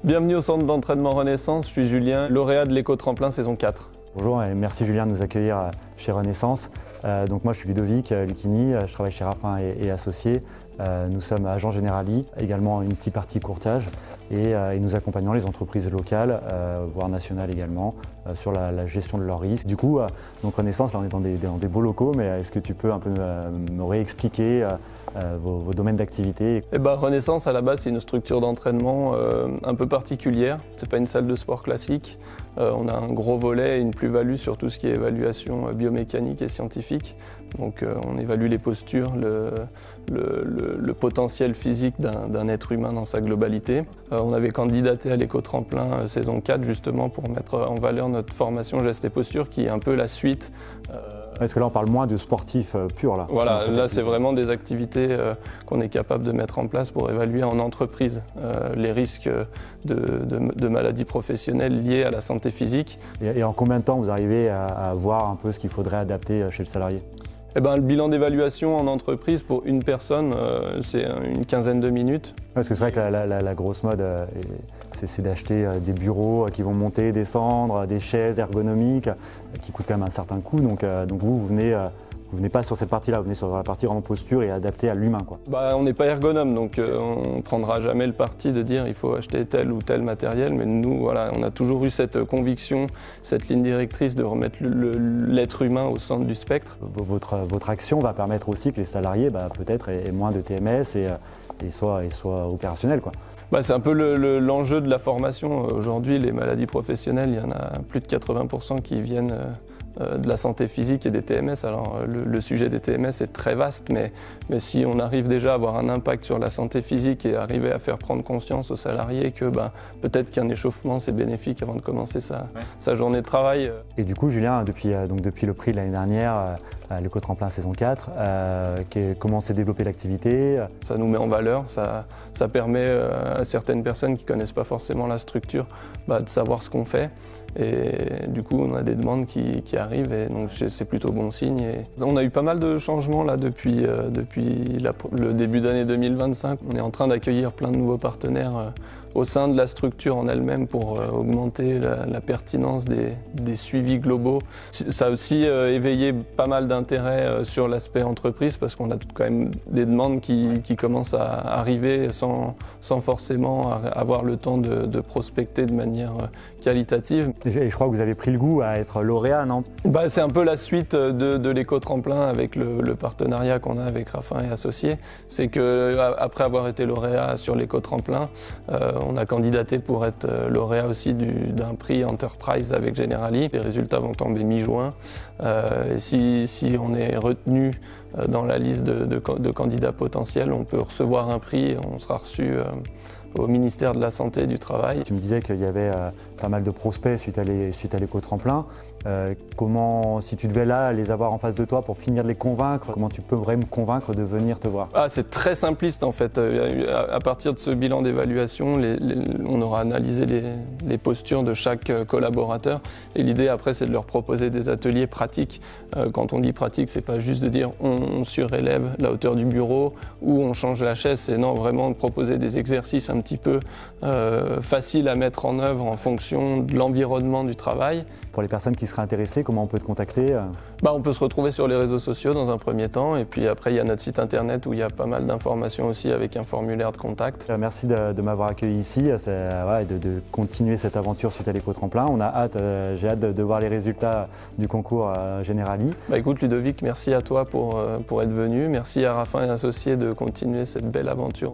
Bienvenue au centre d'entraînement Renaissance, je suis Julien, lauréat de l'éco-tremplin saison 4. Bonjour et merci Julien de nous accueillir chez Renaissance. Donc moi je suis Ludovic Lucchini, je travaille chez Raffin et Associés. Nous sommes agents Generali, également une petite partie courtage et nous accompagnons les entreprises locales, voire nationales également, sur la gestion de leurs risques. Du coup, donc Renaissance, là on est dans des beaux locaux, mais est-ce que tu peux un peu me réexpliquer vos domaines d'activité? Renaissance à la base c'est une structure d'entraînement un peu particulière, c'est pas une salle de sport classique. On a un gros volet et une plus-value sur tout ce qui est évaluation biomécanique et scientifique. Donc on évalue les postures, le potentiel physique d'un être humain dans sa globalité. On avait candidaté à l'éco-tremplin saison 4 justement pour mettre en valeur notre formation gestes et postures qui est un peu la suite. Parce que là on parle moins de sportifs purs là. Voilà, là c'est vraiment des activités qu'on est capable de mettre en place pour évaluer en entreprise les risques de maladies professionnelles liées à la santé physique. Et en combien de temps vous arrivez à voir un peu ce qu'il faudrait adapter chez le salarié? Le bilan d'évaluation en entreprise pour une personne, c'est une quinzaine de minutes. Parce que c'est vrai que la grosse mode, c'est d'acheter des bureaux qui vont monter, descendre, des chaises ergonomiques qui coûtent quand même un certain coût. Donc vous venez pas sur cette partie-là, vous venez sur la partie vraiment posture et adaptée à l'humain, quoi. On n'est pas ergonome, donc on ne prendra jamais le parti de dire il faut acheter tel ou tel matériel. Mais nous, voilà, on a toujours eu cette conviction, cette ligne directrice de remettre l'être humain au centre du spectre. Votre action va permettre aussi que les salariés peut-être aient moins de TMS et soient opérationnels, quoi. C'est un peu l'enjeu de la formation. Aujourd'hui, les maladies professionnelles, il y en a plus de 80% qui viennent de la santé physique et des TMS. Alors le sujet des TMS est très vaste, mais si on arrive déjà à avoir un impact sur la santé physique et arriver à faire prendre conscience aux salariés que peut-être qu'un échauffement c'est bénéfique avant de commencer sa journée de travail. Et du coup Julien, depuis le prix de l'année dernière, l'éco-tremplin saison 4, comment s'est développée l'activité? Ça nous met en valeur, ça permet à certaines personnes qui ne connaissent pas forcément la structure de savoir ce qu'on fait. Et du coup, on a des demandes qui arrivent et donc c'est plutôt bon signe. Et on a eu pas mal de changements là depuis le début d'année 2025. On est en train d'accueillir plein de nouveaux partenaires au sein de la structure en elle-même pour augmenter la pertinence des suivis globaux. Ça a aussi éveillé pas mal d'intérêt sur l'aspect entreprise parce qu'on a quand même des demandes qui commencent à arriver sans forcément avoir le temps de prospecter de manière qualitative. Et je crois que vous avez pris le goût à être lauréat, non? C'est un peu la suite de l'éco-tremplin avec le partenariat qu'on a avec Raffin et Associés. C'est qu'après avoir été lauréat sur l'éco-tremplin, on a candidaté pour être lauréat aussi d'un prix Enterprise avec Generali. Les résultats vont tomber mi-juin. Et si on est retenu dans la liste de candidats potentiels, on peut recevoir un prix et on sera reçu au ministère de la Santé et du Travail. Tu me disais qu'il y avait pas mal de prospects suite à l'éco-tremplin. Comment, si tu devais là les avoir en face de toi pour finir de les convaincre, comment tu pourrais me convaincre de venir te voir? C'est très simpliste en fait. À partir de ce bilan d'évaluation, on aura analysé les postures de chaque collaborateur. Et l'idée après, c'est de leur proposer des ateliers pratiques. Quand on dit pratique, c'est pas juste de dire on surélève la hauteur du bureau ou on change la chaise. C'est non, vraiment de proposer des exercices un petit peu faciles à mettre en œuvre en fonction de l'environnement du travail. Pour les personnes qui seraient intéressées, comment on peut te contacter? On peut se retrouver sur les réseaux sociaux dans un premier temps et puis après il y a notre site internet où il y a pas mal d'informations aussi avec un formulaire de contact. Merci de m'avoir accueilli ici et de continuer cette aventure suite à l'éco-tremplin. J'ai hâte de voir les résultats du concours Generali. Écoute Ludovic, merci à toi pour être venu. Merci à Raffin et Associés de continuer cette belle aventure.